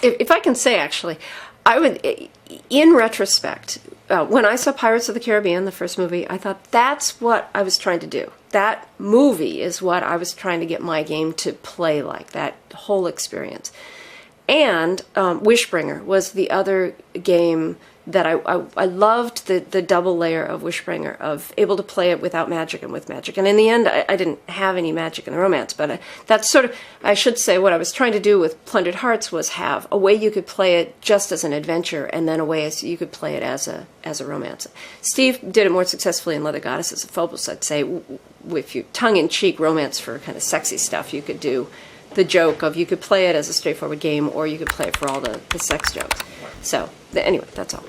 if I can say, actually, I would, in retrospect, when I saw Pirates of the Caribbean, the first movie, I thought that's what I was trying to do. That movie is what I was trying to get my game to play like, that whole experience. And Wishbringer was the other game that I loved, the double layer of Wishbringer, of able to play it without magic and with magic. And in the end, I didn't have any magic in the romance, but that's sort of, I should say, what I was trying to do with Plundered Hearts was have a way you could play it just as an adventure, and then a way you could play it as a romance. Steve did it more successfully in Leather Goddesses of Phobos, I'd say. If you tongue-in-cheek romance for kind of sexy stuff, you could do the joke of you could play it as a straightforward game, or you could play it for all the sex jokes. So, anyway, that's all.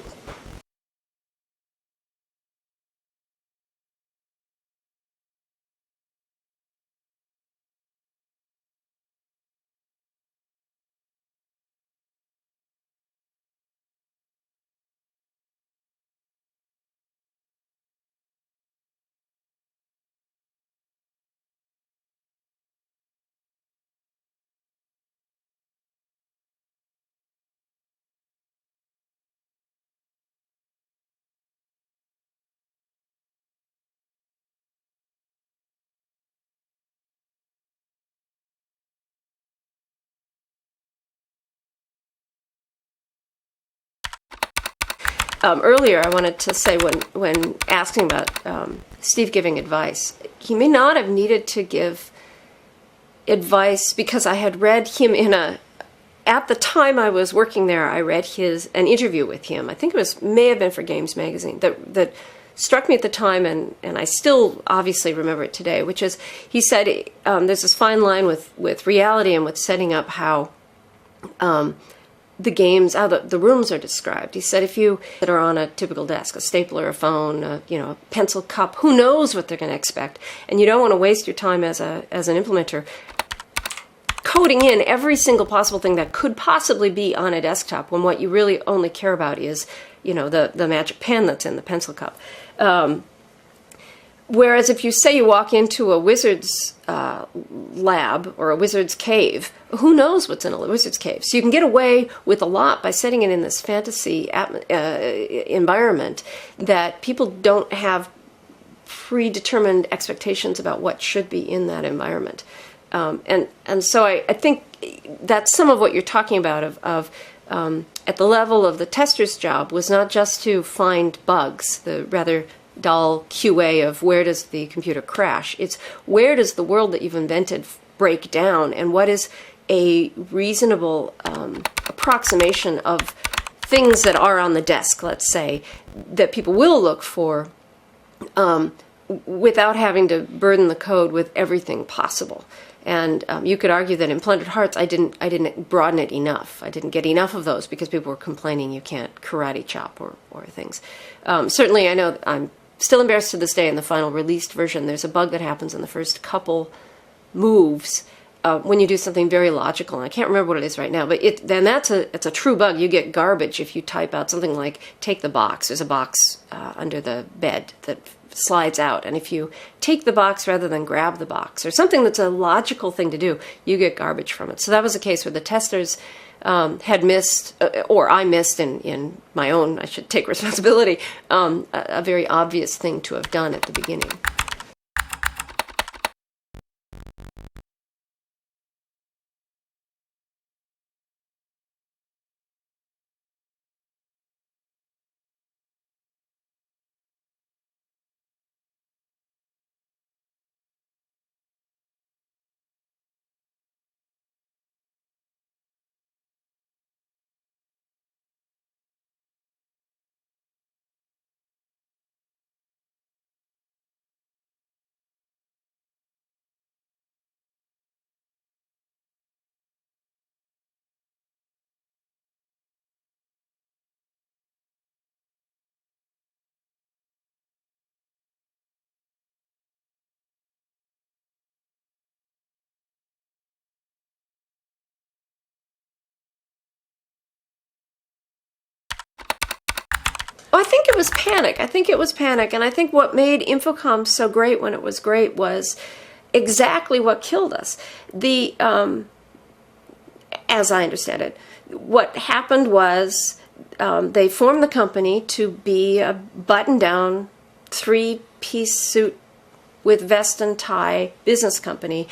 Earlier, I wanted to say when asking about Steve giving advice, he may not have needed to give advice because I had read him at the time I was working there, I read an interview with him. I think it may have been for Games Magazine that struck me at the time, and I still obviously remember it today, which is, he said there's this fine line with reality and with setting up how the games, how the rooms are described. He said if you that are on a typical desk, a stapler, a phone, a pencil cup, who knows what they're going to expect, and you don't want to waste your time as an implementer coding in every single possible thing that could possibly be on a desktop, when what you really only care about is the magic pen that's in the pencil cup. Whereas if you say you walk into a wizard's lab or a wizard's cave, who knows what's in a wizard's cave? So you can get away with a lot by setting it in this fantasy environment that people don't have predetermined expectations about what should be in that environment. And so I think that's some of what you're talking about of at the level of the tester's job was not just to find bugs, the rather dull QA of where does the computer crash. It's where does the world that you've invented break down, and what is a reasonable approximation of things that are on the desk, let's say, that people will look for without having to burden the code with everything possible. And you could argue that in Plundered Hearts, I didn't broaden it enough. I didn't get enough of those because people were complaining you can't karate chop or things. Certainly, I know I'm still embarrassed to this day in the final released version. There's a bug that happens in the first couple moves when you do something very logical. And I can't remember what it is right now, but it's a true bug. You get garbage if you type out something like take the box. There's a box under the bed that slides out, and if you take the box rather than grab the box, or something that's a logical thing to do, you get garbage from it. So that was a case where the testers had missed, or I missed in my own, I should take responsibility, a very obvious thing to have done at the beginning. I think it was panic. And I think what made Infocom so great when it was great was exactly what killed us. as I understand it. What happened was they formed the company to be a button-down, three-piece suit with vest and tie business company.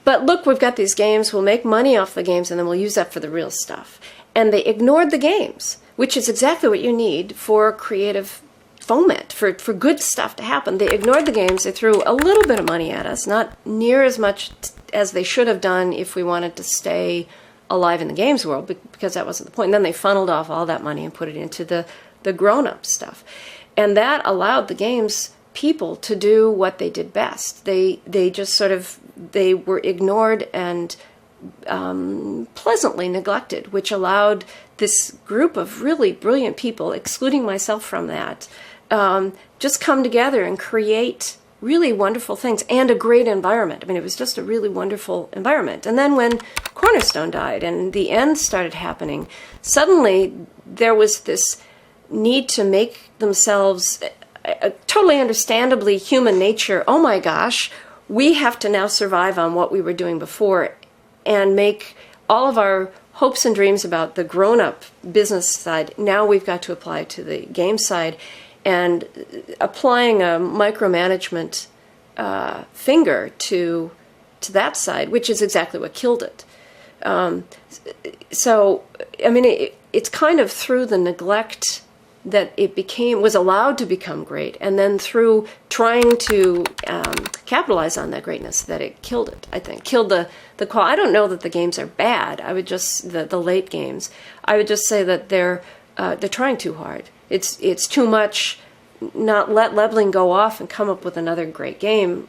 But look, we've got these games, we'll make money off the games, and then we'll use that for the real stuff. And they ignored the games, which is exactly what you need for creative foment, for good stuff to happen. They ignored the games, they threw a little bit of money at us, not near as much as they should have done if we wanted to stay alive in the games world, because that wasn't the point. And then they funneled off all that money and put it into the grown-up stuff. And that allowed the games people to do what they did best. They just sort of, they were ignored and pleasantly neglected, which allowed this group of really brilliant people, excluding myself from that, just come together and create really wonderful things and a great environment. I mean, it was just a really wonderful environment. And then when Cornerstone died and the end started happening, suddenly there was this need to make themselves totally understandably human nature. Oh my gosh, we have to now survive on what we were doing before and make all of our hopes and dreams about the grown-up business side, now we've got to apply to the game side. And applying a micromanagement finger to that side, which is exactly what killed it. So, I mean, it's kind of through the neglect that it was allowed to become great, and then through trying to capitalize on that greatness that it killed it, I think. Killed the quality. I don't know that the games are bad. I would just, the late games, I would just say that they're trying too hard. It's too much. Not let Lebling go off and come up with another great game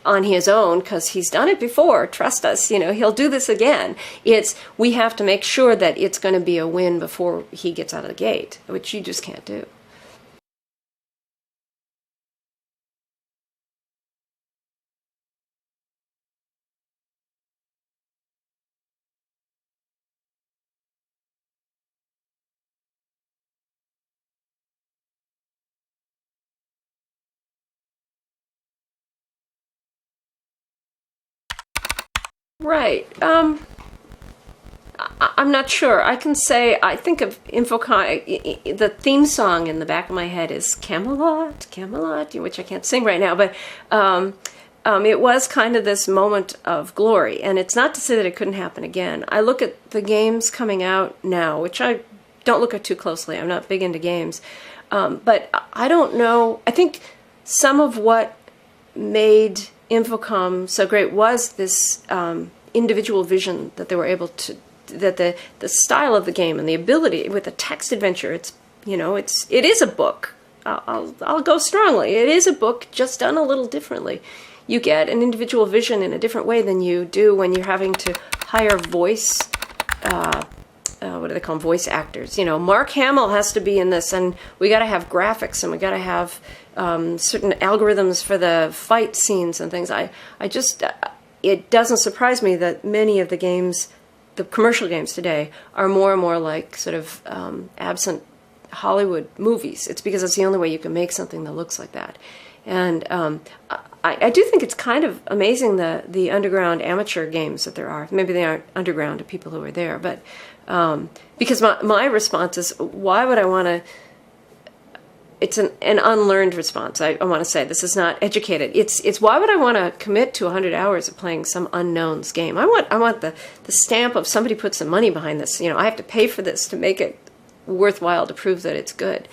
on his own, because he's done it before. Trust us, he'll do this again. We have to make sure that it's going to be a win before he gets out of the gate, which you just can't do. Right. I'm not sure. I can say, I think of Infocom, the theme song in the back of my head is Camelot, Camelot, which I can't sing right now, but it was kind of this moment of glory. And it's not to say that it couldn't happen again. I look at the games coming out now, which I don't look at too closely. I'm not big into games. But I don't know. I think some of what made Infocom so great was this individual vision that they were able to, that the style of the game and the ability with the text adventure, it is a book. I'll go strongly. It is a book, just done a little differently. You get an individual vision in a different way than you do when you're having to hire voice, what do they call them, voice actors. Mark Hamill has to be in this, and we got to have graphics, and we got to have certain algorithms for the fight scenes and things. It doesn't surprise me that many of the games, the commercial games today, are more and more like sort of absent Hollywood movies. It's because it's the only way you can make something that looks like that. And I do think it's kind of amazing the underground amateur games that there are. Maybe they aren't underground to people who are there, but because my response is, why would I want to? It's an unlearned response. I want to say this is not educated. It's why would I want to commit to 100 hours of playing some unknown's game? I want the stamp of somebody put some money behind this. I have to pay for this to make it worthwhile, to prove that it's good.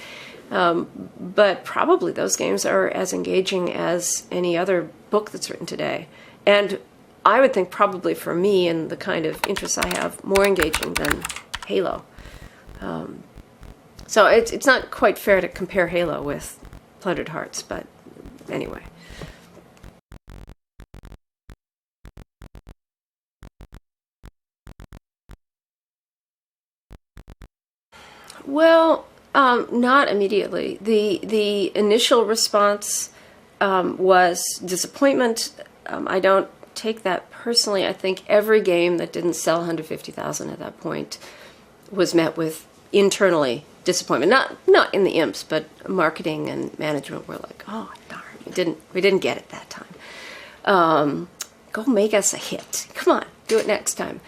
But probably those games are as engaging as any other book that's written today. And I would think probably for me and the kind of interests I have, more engaging than Halo. So it's not quite fair to compare Halo with Plundered Hearts, but anyway. Well, not immediately. The initial response was disappointment. I don't take that personally. I think every game that didn't sell 150,000 at that point was met with internally disappointment. Not in the imps, but marketing and management were like, oh darn, we didn't get it that time. Go make us a hit. Come on, do it next time.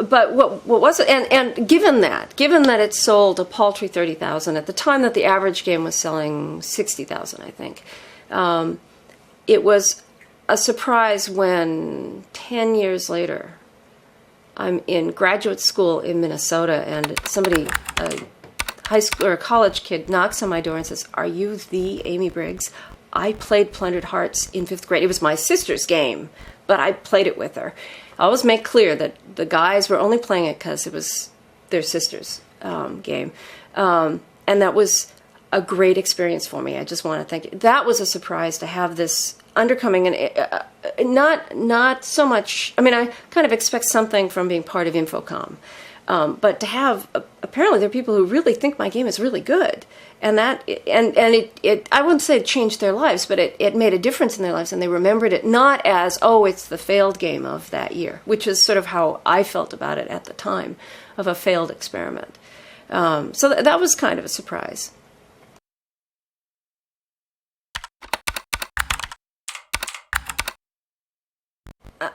but what was it? And given that it sold a paltry 30,000 at the time that the average game was selling 60,000, I think, it was a surprise when 10 years later I'm in graduate school in Minnesota and somebody, a high school or a college kid, knocks on my door and says, "Are you the Amy Briggs? I played Plundered Hearts in 5th grade. It was my sister's game, but I played it with her." I always make clear that the guys were only playing it because it was their sister's game. And that was a great experience for me. I just want to thank you. That was a surprise to have this undercoming, and not so much. I mean, I kind of expect something from being part of Infocom, but to have apparently there are people who really think my game is really good, and that and it I wouldn't say it changed their lives, but it made a difference in their lives, and they remembered it not as, oh, it's the failed game of that year, which is sort of how I felt about it at the time, of a failed experiment. So that was kind of a surprise.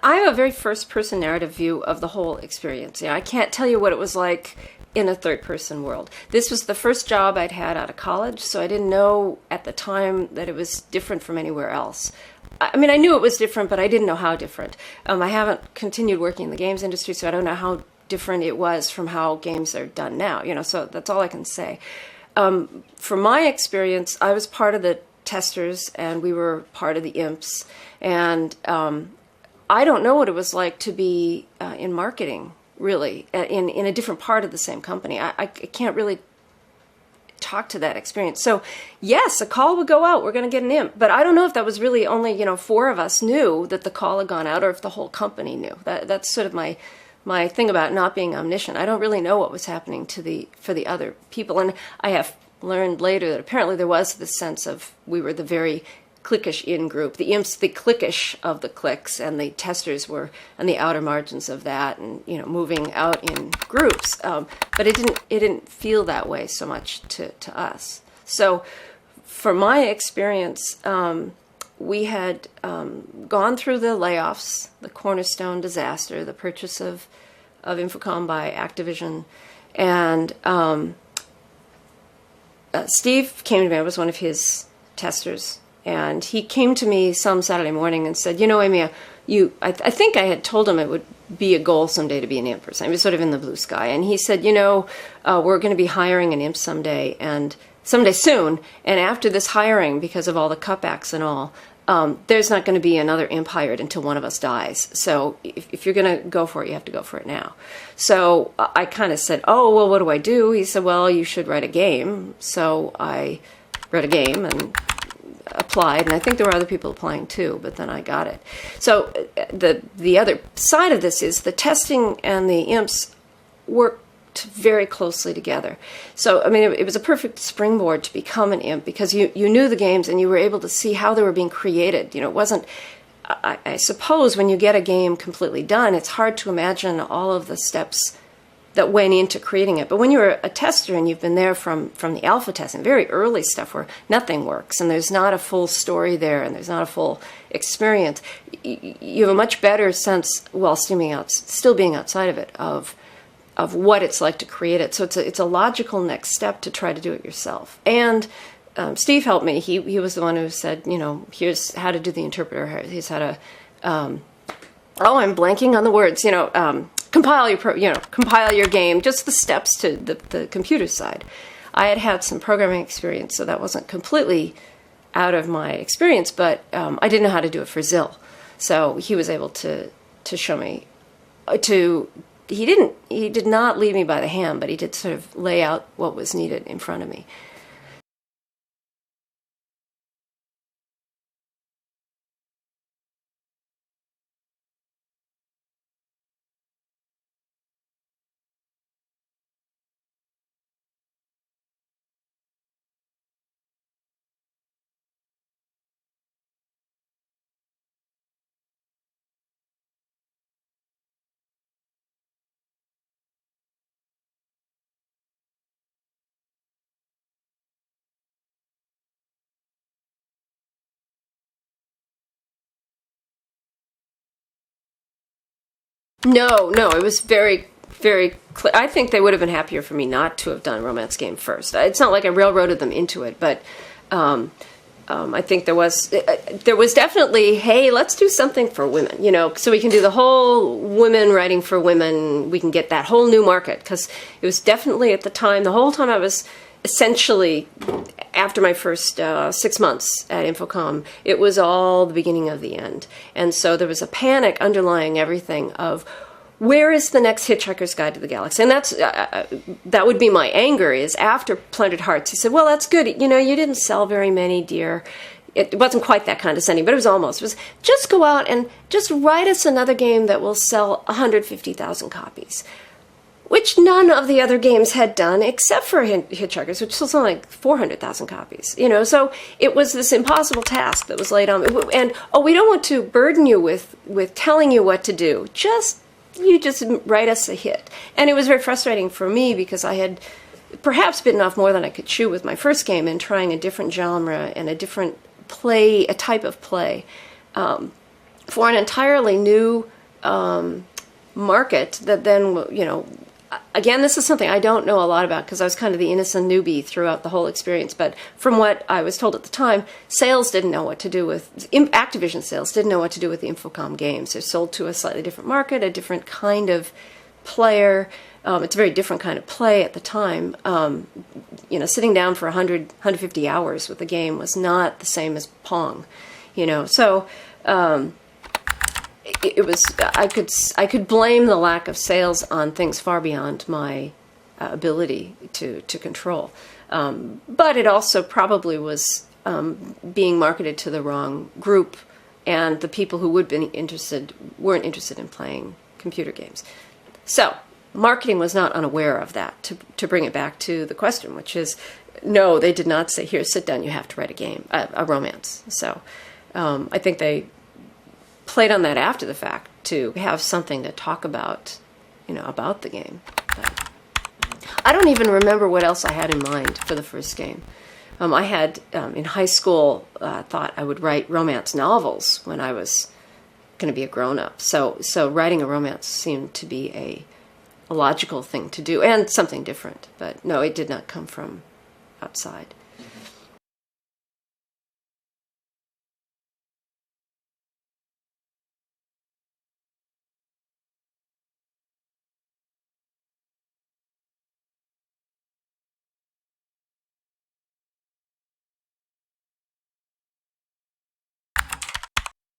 I have a very first-person narrative view of the whole experience. I can't tell you what it was like in a third-person world. This was the first job I'd had out of college, so I didn't know at the time that it was different from anywhere else. I mean, I knew it was different, but I didn't know how different. I haven't continued working in the games industry, so I don't know how different it was from how games are done now. So that's all I can say. From my experience, I was part of the testers, and we were part of the imps, and I don't know what it was like to be in marketing, really, in a different part of the same company. I can't really talk to that experience. So, yes, a call would go out. We're going to get an imp. But I don't know if that was really only, 4 of us knew that the call had gone out, or if the whole company knew. That's sort of my thing about not being omniscient. I don't really know what was happening for the other people. And I have learned later that apparently there was this sense of we were the very cliquish in group. The imps, the cliquish of the cliques, and the testers were on the outer margins of that, and moving out in groups. But it didn't feel that way so much to us. So, for my experience, we had gone through the layoffs, the Cornerstone disaster, the purchase of Infocom by Activision, and Steve came to me. I was one of his testers. And he came to me some Saturday morning and said, Amy, I think I had told him it would be a goal someday to be an imp or something. It was sort of in the blue sky. And he said, we're going to be hiring an imp someday soon. And after this hiring, because of all the cutbacks and all, there's not going to be another imp hired until one of us dies. So if you're going to go for it, you have to go for it now. So I kind of said, oh, well, what do I do? He said, well, you should write a game. So I wrote a game and applied, and I think there were other people applying too, but then I got it. So the other side of this is the testing and the imps worked very closely together. So, I mean, it was a perfect springboard to become an imp, because you knew the games and you were able to see how they were being created. It wasn't, I suppose when you get a game completely done, it's hard to imagine all of the steps that went into creating it. But when you're a tester and you've been there from the alpha testing, very early stuff where nothing works and there's not a full story there and there's not a full experience, you have a much better sense, while still being outside of it, of what it's like to create it. So it's a logical next step to try to do it yourself. And Steve helped me. He was the one who said, here's how to do the interpreter. Here's how to, I'm blanking on the words, compile your game, just the steps to the computer side. I had some programming experience, so that wasn't completely out of my experience, but I didn't know how to do it for Zill. So he was able to show me, he did not lead me by the hand, but he did sort of lay out what was needed in front of me. No, it was very, very clear. I think they would have been happier for me not to have done romance game first. It's not like I railroaded them into it, but I think there was definitely, hey, let's do something for women, so we can do the whole women writing for women. We can get that whole new market, because it was definitely at the time, the whole time I was essentially, after my first 6 months at Infocom, it was all the beginning of the end. And so there was a panic underlying everything of, where is the next Hitchhiker's Guide to the Galaxy? And that's that would be my anger, is after Plundered Hearts, he said, well, that's good. You didn't sell very many, dear. It wasn't quite that condescending, but it was almost. It was, just go out and just write us another game that will sell 150,000 copies, which none of the other games had done except for Hitchhikers, which sold something like 400,000 copies. So it was this impossible task that was laid on me. And, we don't want to burden you with telling you what to do. You just write us a hit. And it was very frustrating for me, because I had perhaps bitten off more than I could chew with my first game in trying a different genre and a different play, a type of play, for an entirely new market that then, again, this is something I don't know a lot about, because I was kind of the innocent newbie throughout the whole experience. But from what I was told at the time, sales didn't know what to do with, Activision sales didn't know what to do with the Infocom games. They're sold to a slightly different market, a different kind of player. It's a very different kind of play at the time. Sitting down for 150 hours with the game was not the same as Pong, So it was, I could blame the lack of sales on things far beyond my ability to control. But it also probably was being marketed to the wrong group, and the people who would be interested weren't interested in playing computer games. So marketing was not unaware of that, to bring it back to the question, which is, no, they did not say, here, sit down, you have to write a game, a romance. So I think they played on that after the fact to have something to talk about, about the game. But I don't even remember what else I had in mind for the first game. I had, in high school, thought I would write romance novels when I was going to be a grown-up. So writing a romance seemed to be a logical thing to do, and something different. But no, it did not come from outside.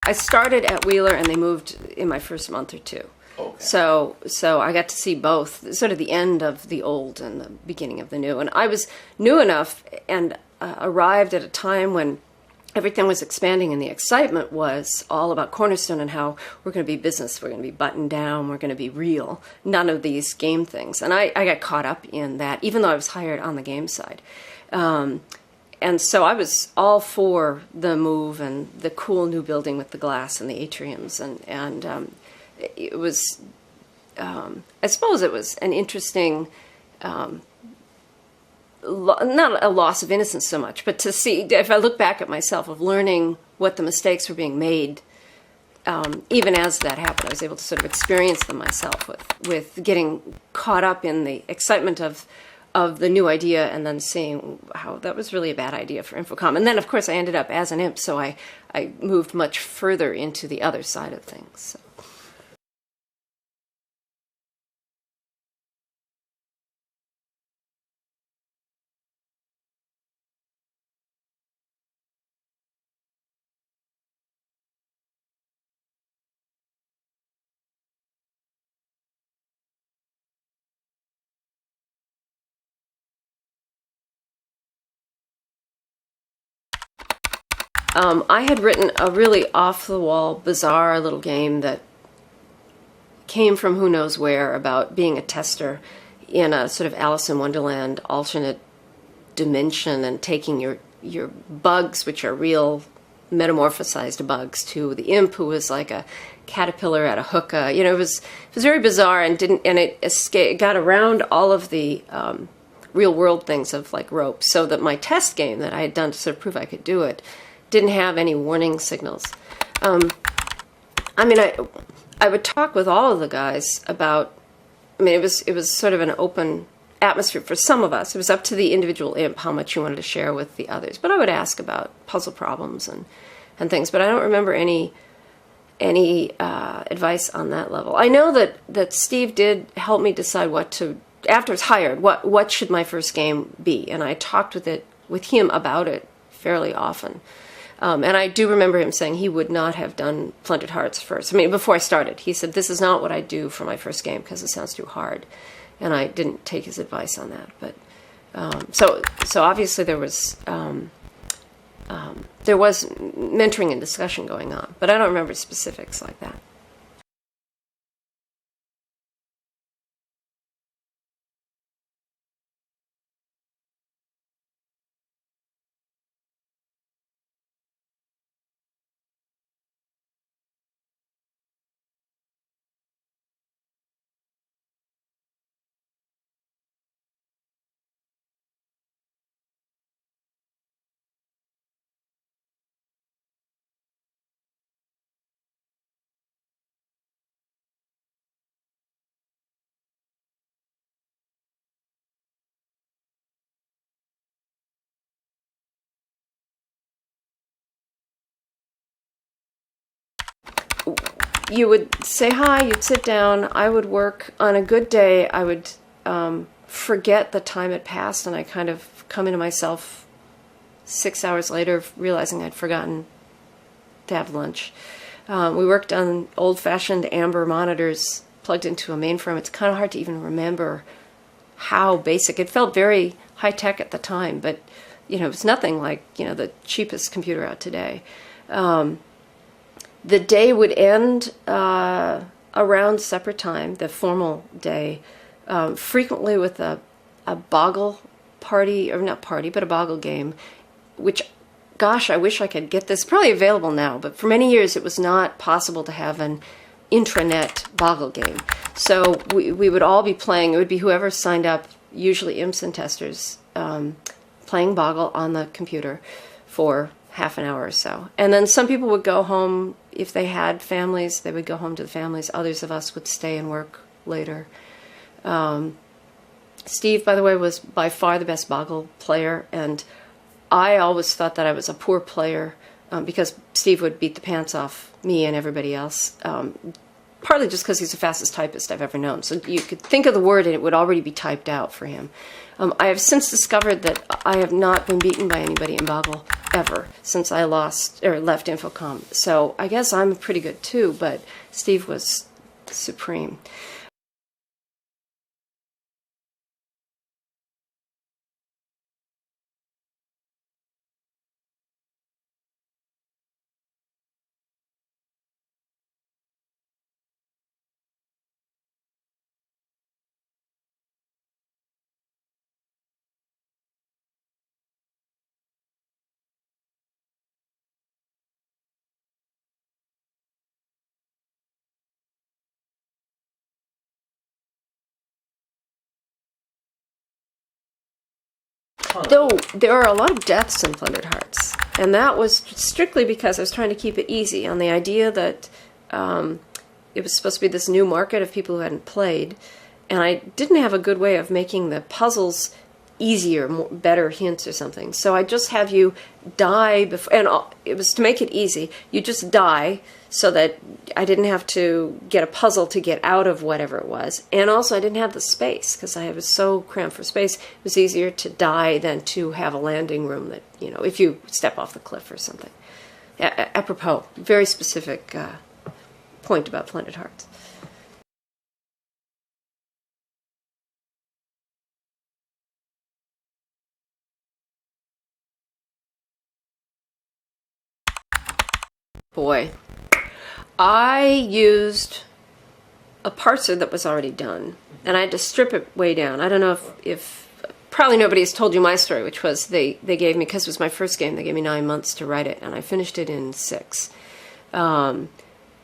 I started at Wheeler, and they moved in my first month or two. Okay. So I got to see both, sort of the end of the old and the beginning of the new. And I was new enough and arrived at a time when everything was expanding, and the excitement was all about Cornerstone and how we're going to be business, we're going to be buttoned down, we're going to be real. None of these game things. And I got caught up in that, even though I was hired on the game side. And so I was all for the move and the cool new building with the glass and the atriums, and it was, I suppose it was an interesting, not a loss of innocence so much, but to see, if I look back at myself, of learning what the mistakes were being made, even as that happened, I was able to sort of experience them myself with getting caught up in the excitement of the new idea, and then seeing how that was really a bad idea for Infocom. And then, of course, I ended up as an imp, so I moved much further into the other side of things. So. I had written a really off-the-wall, bizarre little game that came from who knows where, about being a tester in a sort of Alice in Wonderland alternate dimension, and taking your bugs, which are real metamorphosized bugs, to the imp, who was like a caterpillar at a hookah. It was very bizarre, and it got around all of the real world things of like ropes, so that my test game that I had done to sort of prove I could do it didn't have any warning signals. I I would talk with all of the guys about, I mean, it was sort of an open atmosphere for some of us. It was up to the individual imp how much you wanted to share with the others. But I would ask about puzzle problems and things. But I don't remember any advice on that level. I know that Steve did help me decide what to, after I was hired, what should my first game be. And I talked with him about it fairly often. And I do remember him saying he would not have done Plundered Hearts first. I mean, before I started, he said, this is not what I do for my first game because it sounds too hard. And I didn't take his advice on that. But so obviously there was mentoring and discussion going on, but I don't remember specifics like that. You would say hi, you'd sit down, I would work. On a good day, I would forget the time had passed, and I kind of come into myself 6 hours later realizing I'd forgotten to have lunch. We worked on old-fashioned amber monitors plugged into a mainframe. It's kind of hard to even remember how basic. It felt very high-tech at the time, but it was nothing like the cheapest computer out today. The day would end around supper time, the formal day, frequently with a boggle party, or not party, but a boggle game, which, gosh, I wish I could get this. Probably available now, but for many years it was not possible to have an intranet boggle game. So we would all be playing. It would be whoever signed up, usually imps and testers, playing boggle on the computer for half an hour or so. And then some people would go home. If they had families, they would go home to the families. Others of us would stay and work later. Steve, by the way, was by far the best boggle player, and I always thought that I was a poor player because Steve would beat the pants off me and everybody else, partly just because he's the fastest typist I've ever known. So you could think of the word and it would already be typed out for him. I have since discovered that I have not been beaten by anybody in boggle ever since I left Infocom. So I guess I'm pretty good too, but Steve was supreme. Though there are a lot of deaths in Plundered Hearts, and that was strictly because I was trying to keep it easy on the idea that it was supposed to be this new market of people who hadn't played, and I didn't have a good way of making the puzzles easier, better hints or something. So I just have you die before, and it was to make it easy. You just die so that I didn't have to get a puzzle to get out of whatever it was. And also I didn't have the space because I was so cramped for space. It was easier to die than to have a landing room that, if you step off the cliff or something. Apropos, very specific point about Plundered Hearts. Boy, I used a parser that was already done, and I had to strip it way down. I don't know if probably nobody has told you my story, which was they gave me, because it was my first game, they gave me 9 months to write it, and I finished it in 6. And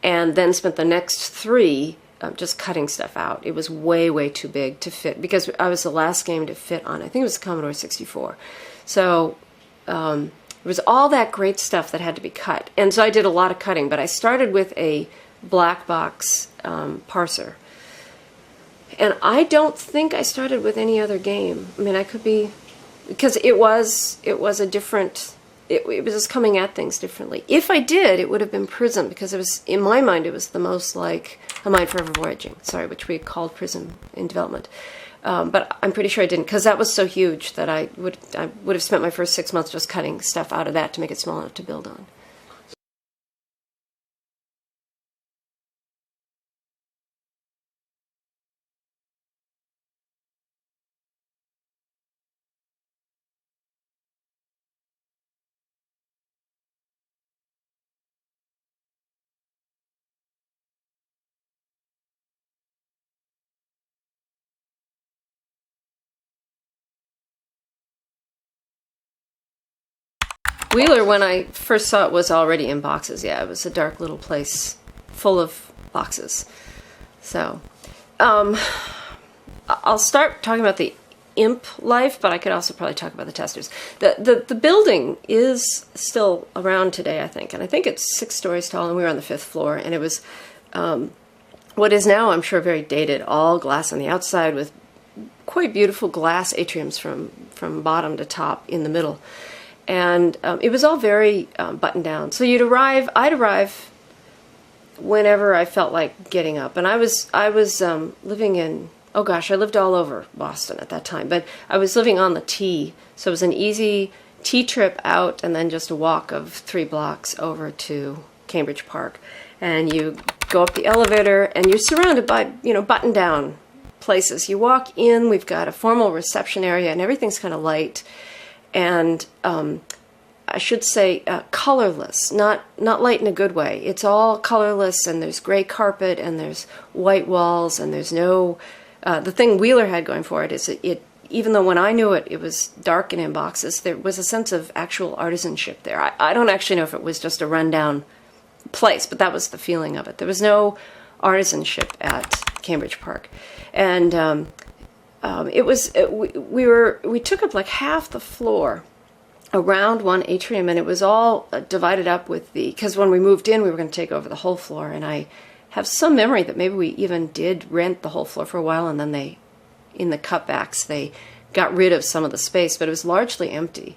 then spent the next 3 just cutting stuff out. It was way, way too big to fit, because I was the last game to fit on, I think it was the Commodore 64. So it was all that great stuff that had to be cut. And so I did a lot of cutting, but I started with a black box parser. And I don't think I started with any other game. I mean, I could be, because it was a different, it was just coming at things differently. If I did, it would have been Prism, because it was, in my mind, it was the most like A Mind Forever Voyaging, sorry, which we called Prism in development. But I'm pretty sure I didn't, because that was so huge that I would have spent my first 6 months just cutting stuff out of that to make it small enough to build on. Wheeler, when I first saw it, was already in boxes. Yeah, it was a dark little place full of boxes. So, I'll start talking about the imp life, but I could also probably talk about the testers. The building is still around today, I think, and I think it's 6 stories tall, and we were on the 5th floor, and it was what is now, I'm sure, very dated, all glass on the outside with quite beautiful glass atriums from bottom to top in the middle. And it was all very buttoned down. So I'd arrive whenever I felt like getting up. And I was living in, oh gosh, I lived all over Boston at that time. But I was living on the T, so it was an easy T trip out and then just a walk of 3 blocks over to Cambridge Park. And you go up the elevator and you're surrounded by, buttoned down places. You walk in, we've got a formal reception area and everything's kind of light. And I should say colorless, not light in a good way. It's all colorless, and there's gray carpet, and there's white walls, and there's no... the thing Wheeler had going for it is even though when I knew it, it was dark and in boxes, there was a sense of actual artisanship there. I don't actually know if it was just a rundown place, but that was the feeling of it. There was no artisanship at Cambridge Park. And... we took up like half the floor around one atrium, and it was all divided up with because when we moved in, we were going to take over the whole floor, and I have some memory that maybe we even did rent the whole floor for a while, and then in the cutbacks, they got rid of some of the space, but it was largely empty.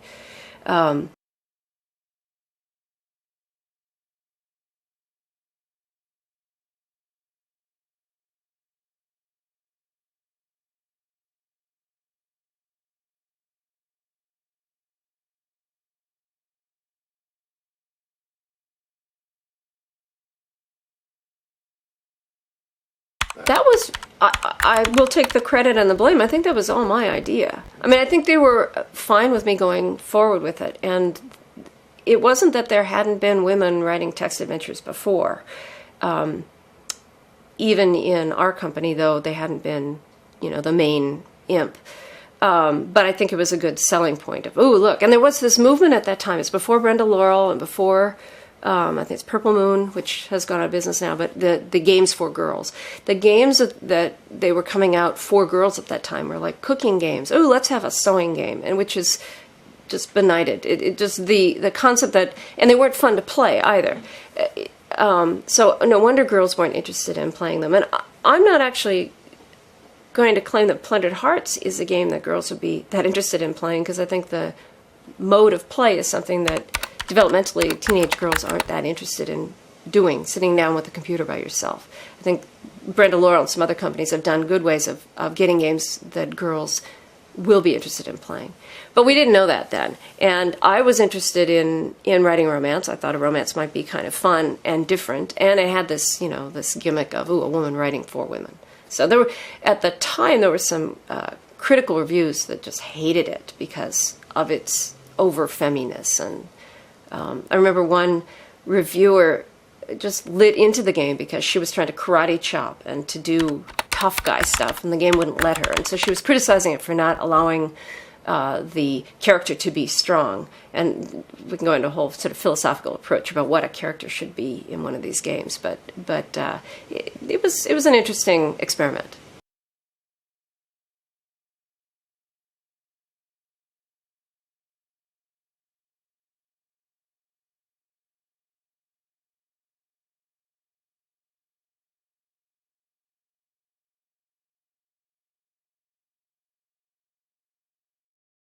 That was, I will take the credit and the blame. I think that was all my idea. I mean, I think they were fine with me going forward with it. And it wasn't that there hadn't been women writing text adventures before. Even in our company, though, they hadn't been, the main imp. But I think it was a good selling point of, ooh, look. And there was this movement at that time. It's before Brenda Laurel and before... I think it's Purple Moon, which has gone out of business now, but the games for girls. The games that they were coming out for girls at that time were like cooking games. Oh, let's have a sewing game, and which is just benighted. It just the concept that, and they weren't fun to play either. So no wonder girls weren't interested in playing them. And I'm not actually going to claim that Plundered Hearts is a game that girls would be that interested in playing, because I think the mode of play is something that developmentally teenage girls aren't that interested in doing, sitting down with a computer by yourself. I think Brenda Laurel and some other companies have done good ways of getting games that girls will be interested in playing. But we didn't know that then. And I was interested in writing romance. I thought a romance might be kind of fun and different. And I had this, this gimmick of, ooh, a woman writing for women. So there were, at the time, there were some critical reviews that just hated it because of its over-femminess. And I remember one reviewer just lit into the game because she was trying to karate chop and to do tough guy stuff, and the game wouldn't let her. And so she was criticizing it for not allowing the character to be strong. And we can go into a whole sort of philosophical approach about what a character should be in one of these games. But it was an interesting experiment.